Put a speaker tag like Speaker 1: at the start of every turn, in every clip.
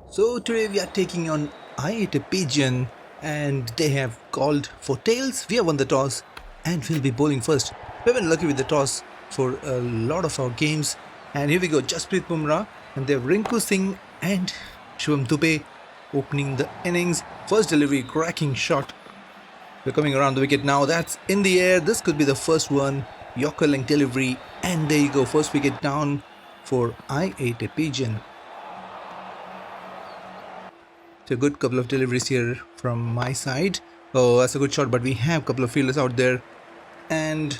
Speaker 1: So today we are taking on I-8 Pigeon and they have called for tails. We have won the toss and we'll be bowling first. We've been lucky with the toss for a lot of our games. And here we go, Jasprit Bumrah and they have Rinku Singh and Shivam Dubey opening the innings. First delivery, cracking shot. We're coming around the wicket now. That's in the air. This could be the first one. Yorker length delivery. And there you go, first wicket down for I-8 Pigeon. So a good couple of deliveries here from my side. Oh, that's a good shot, but we have a couple of fielders out there. And I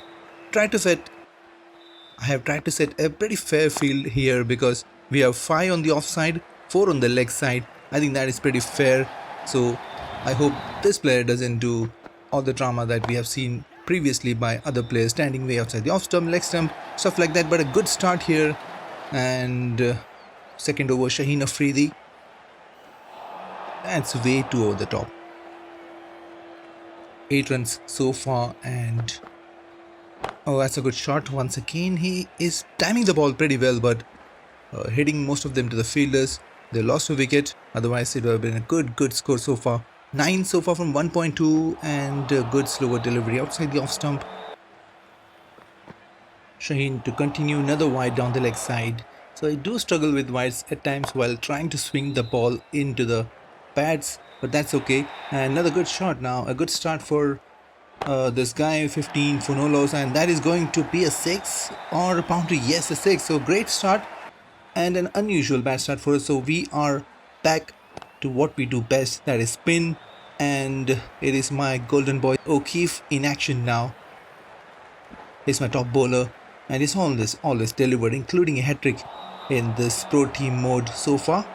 Speaker 1: have tried to set a pretty fair field here because we have 5 on the offside, 4 on the leg side. I think that is pretty fair. So I hope this player doesn't do all the drama that we have seen previously by other players standing way outside the off stump, leg stump, stuff like that. But a good start here. And second over, Shaheen Afridi. That's way too over the top. 8 runs so far and oh, that's a good shot. Once again, he is timing the ball pretty well, but hitting most of them to the fielders. They lost a wicket, otherwise it would have been a good score so far. 9 so far from 1.2 and a good slower delivery outside the off stump. Shaheen to continue another wide down the leg side. So I do struggle with wides at times while trying to swing the ball into the pads, but that's okay. And another good shot now, a good start for this guy, 15 Funolos, and that is going to be a 6 or a boundary. Yes, a 6. So great start and an unusual bad start for us. So we are back to what we do best, that is spin, and it is my golden boy O'Keefe in action now. He's my top bowler and he's always delivered, including a hat-trick in this pro team mode so far.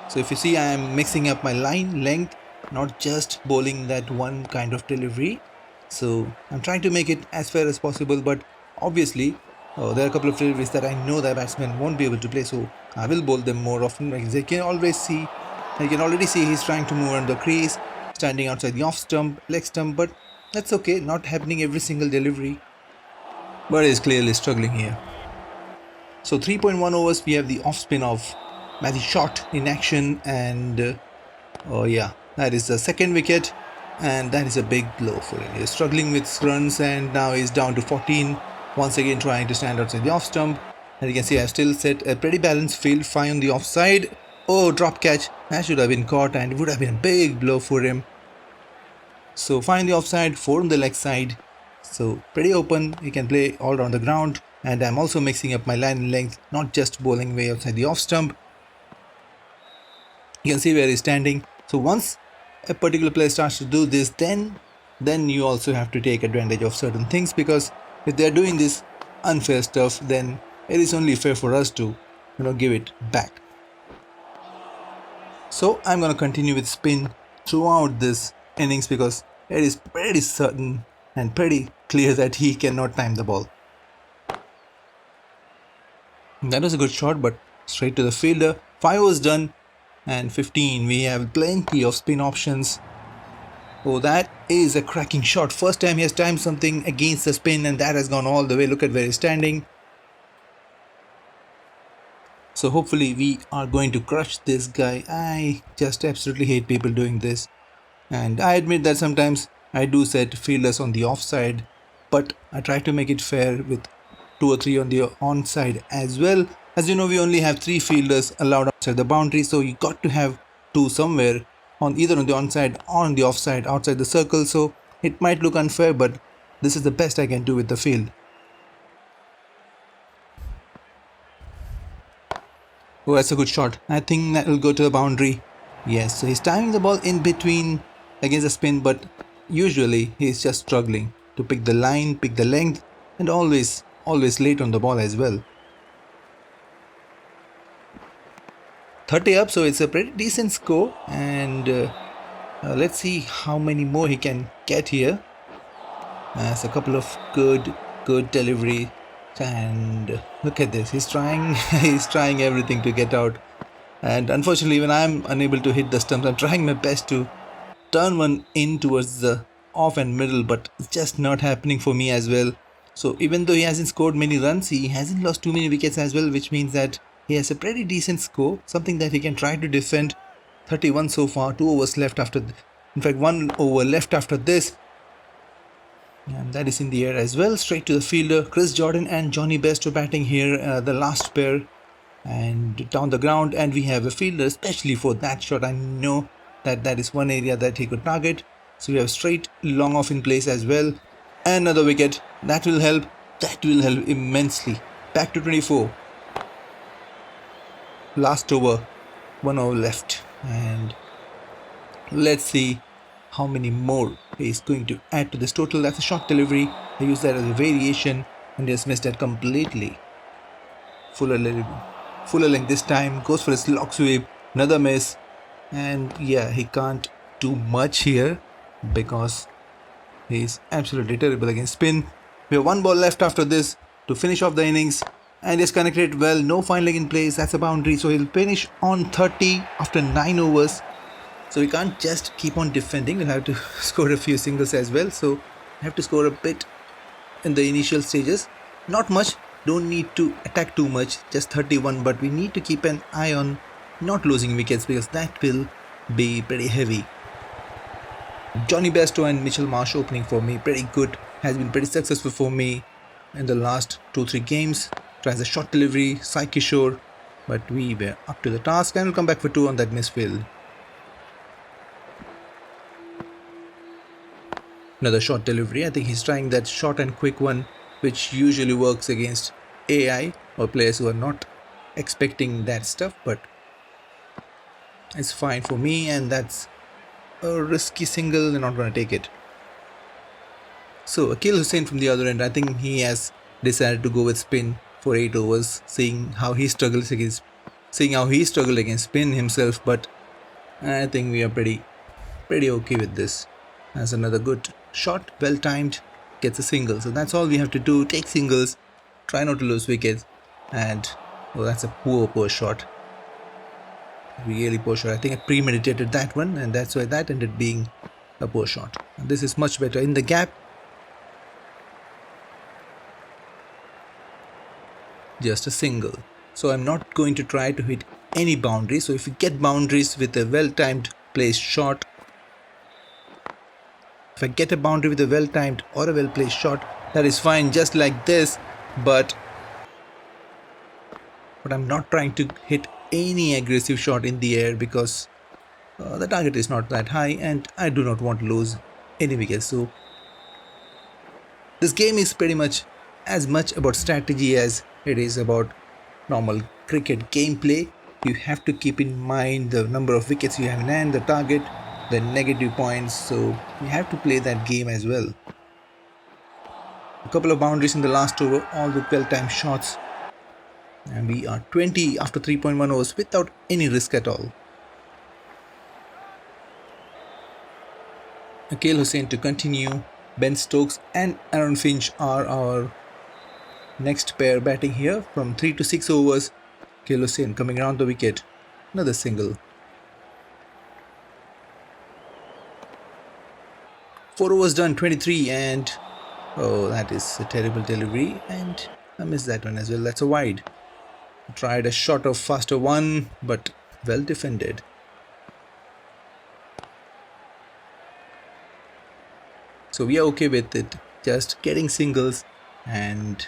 Speaker 1: So if you see, I am mixing up my line length, not just bowling that one kind of delivery. So I'm trying to make it as fair as possible, but obviously there are a couple of deliveries that I know that batsmen won't be able to play, so I will bowl them more often. As you can already see he's trying to move around the crease, standing outside the off stump, leg stump, but that's okay, not happening every single delivery. But he's clearly struggling here. So 3.1 overs, we have the off spin of Matthew Shot in action, and oh yeah, that is the second wicket, and that is a big blow for him. He's struggling with runs and now he's down to 14, once again trying to stand outside the off stump. And you can see I've still set a pretty balanced field, 5 on the offside. Oh, drop catch, that should have been caught and it would have been a big blow for him. So 5 on the offside, 4 on the leg side, so pretty open, he can play all around the ground. And I'm also mixing up my line length, not just bowling way outside the off stump. You can see where he's standing. So once a particular player starts to do this, then you also have to take advantage of certain things, because if they're doing this unfair stuff, then it is only fair for us to give it back. So I'm going to continue with spin throughout this innings because it is pretty certain and pretty clear that he cannot time the ball. That was a good shot, but straight to the fielder. 5 was done. And 15, we have plenty of spin options. Oh, that is a cracking shot. First time he has timed something against the spin and that has gone all the way. Look at where he's standing. So hopefully we are going to crush this guy. I just absolutely hate people doing this. And I admit that sometimes I do set fielders on the offside, but I try to make it fair with 2 or 3 on the onside as well. As you know, we only have 3 fielders allowed outside the boundary, so you got to have 2 somewhere, on either on the onside or on the offside outside the circle. So it might look unfair, but this is the best I can do with the field. Oh, that's a good shot. I think that will go to the boundary. Yes, so he's timing the ball in between against the spin, but usually he's just struggling to pick the line, pick the length, and always late on the ball as well. 30 up, so it's a pretty decent score, and let's see how many more he can get here. It's a couple of good delivery, and look at this, he's trying he's trying everything to get out, and unfortunately when I'm unable to hit the stumps, I'm trying my best to turn one in towards the off and middle, but it's just not happening for me as well. So even though he hasn't scored many runs, he hasn't lost too many wickets as well, which means that he has a pretty decent score, something that he can try to defend. 31 so far, 2 overs left after, in fact 1 over left after this. And that is in the air as well, straight to the fielder. Chris Jordan and Johnny Best are batting here, the last pair, and down the ground, and we have a fielder especially for that shot. I know that that is one area that he could target, so we have straight long off in place as well. Another wicket, that will help, immensely. Back to 24. Last over, 1 over left, and let's see how many more he is going to add to this total. That's a short delivery. I use that as a variation and just missed that completely. Fuller length this time, goes for a slog sweep, another miss, and yeah, he can't do much here because he's absolutely terrible against spin. We have 1 ball left after this to finish off the innings, and he's connected well. No fine leg in place, that's a boundary, so he'll finish on 30 after 9 overs. So we can't just keep on defending, we'll have to score a few singles as well. So I have to score a bit in the initial stages. Not much, don't need to attack too much, just 31, but we need to keep an eye on not losing wickets because that will be pretty heavy. Johnny Bairstow and Mitchell Marsh opening for me, pretty good, has been pretty successful for me in the last 2-3 games. Tries a short delivery, Sai Kishore, but we were up to the task and we'll come back for 2 on that misfield. Another short delivery. I think he's trying that short and quick one, which usually works against AI or players who are not expecting that stuff, but it's fine for me, and that's a risky single. They're not going to take it. So Akil Hussain from the other end, I think he has decided to go with spin for 8 overs, seeing how he struggled against spin himself, but I think we are pretty okay with this. That's another good shot, well timed, gets a single. So that's all we have to do, take singles, try not to lose wickets, and oh, that's a poor shot. Really poor shot. I think I premeditated that one, and that's why that ended being a poor shot. And this is much better. In the gap, just a single. So I'm not going to try to hit any boundaries. So if you get boundaries with a well-timed placed shot, if I get a boundary with a well-timed or a well-placed shot, that is fine, just like this. But I'm not trying to hit any aggressive shot in the air because the target is not that high and I do not want to lose any wickets. So this game is pretty much as much about strategy as it is about normal cricket gameplay. You have to keep in mind the number of wickets you have in hand, the target, the negative points, so you have to play that game as well. A couple of boundaries in the last over, all with well-timed shots, and we are 20 after 3.1 overs without any risk at all. Akil Hussain to continue. Ben Stokes and Aaron Finch are our next pair batting here from 3 to 6 overs. Akil Hussain coming around the wicket, another single. 4 overs done, 23, and oh, that is a terrible delivery, and I missed that one as well. That's a wide. Tried a shot of faster one, but well defended. So we are okay with it, just getting singles and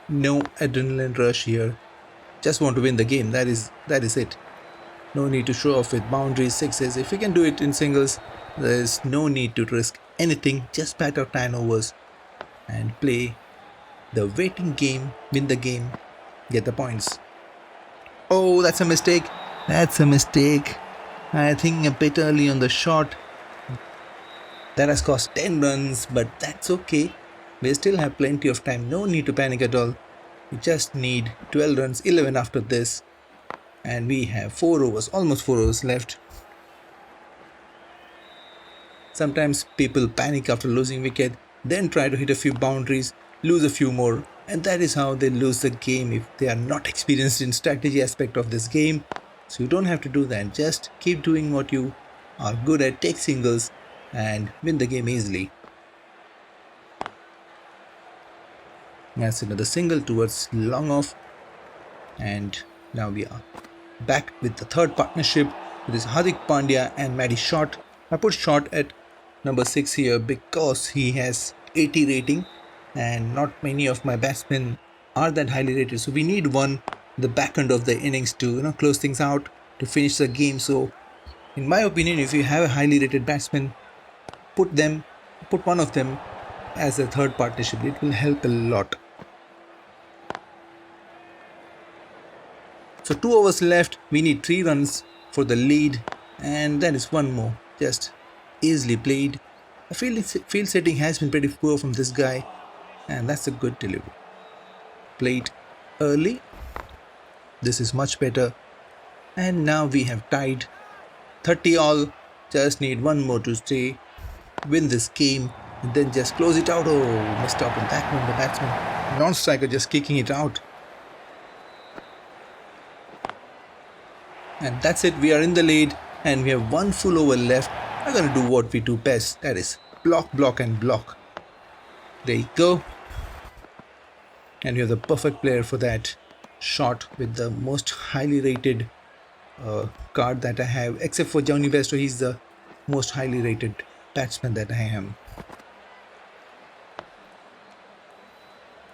Speaker 1: no adrenaline rush here. Just want to win the game, that is it. No need to show off with boundaries, sixes. If we can do it in singles, there is no need to risk anything. Just bat out 9 overs and play the waiting game, win the game, get the points. Oh, that's a mistake. I think a bit early on the shot. That has cost 10 runs, but that's okay. We still have plenty of time. No need to panic at all. We just need 12 runs, 11 after this. And we have 4 overs, almost 4 overs left. Sometimes people panic after losing wicket, then try to hit a few boundaries, lose a few more, and that is how they lose the game if they are not experienced in strategy aspect of this game. So you don't have to do that. Just keep doing what you are good at, take singles and win the game easily. That's another single towards long off, and Now we are back with the third partnership. It is Hardik Pandya and Matty Short. I put Short at number 6 here because he has 80 rating and not many of my batsmen are that highly rated. So we need one the back end of the innings to close things out to finish the game. So in my opinion, if you have a highly rated batsman, put them put one of them as a third partnership. It will help a lot. So 2 overs left. We need 3 runs for the lead, and that is one more. Just easily played. The field setting has been pretty poor from this guy, and that's a good delivery. Played early. This is much better. And now we have tied 30 all. Just need one more to stay, win this game, and then just close it out. Oh, missed out on that one. The batsman, non-striker, just kicking it out. And that's it, we are in the lead and we have one full over left. We're going to do what we do best, that is block, block and block. There you go. And you're the perfect player for that. Shot with the most highly rated card that I have, except for Johnny Bairstow. He's the most highly rated batsman that I am.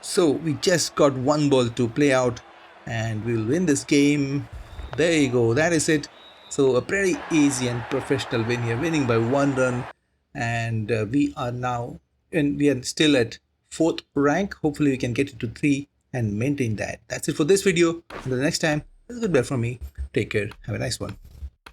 Speaker 1: So we just got one ball to play out and we'll win this game. There you go, that is it. So a pretty easy and professional win here, winning by 1 run, and we are still at 4th rank. Hopefully we can get it to 3 and maintain that. That's it for this video. Until the next time, it's goodbye from me. Take care, have a nice one.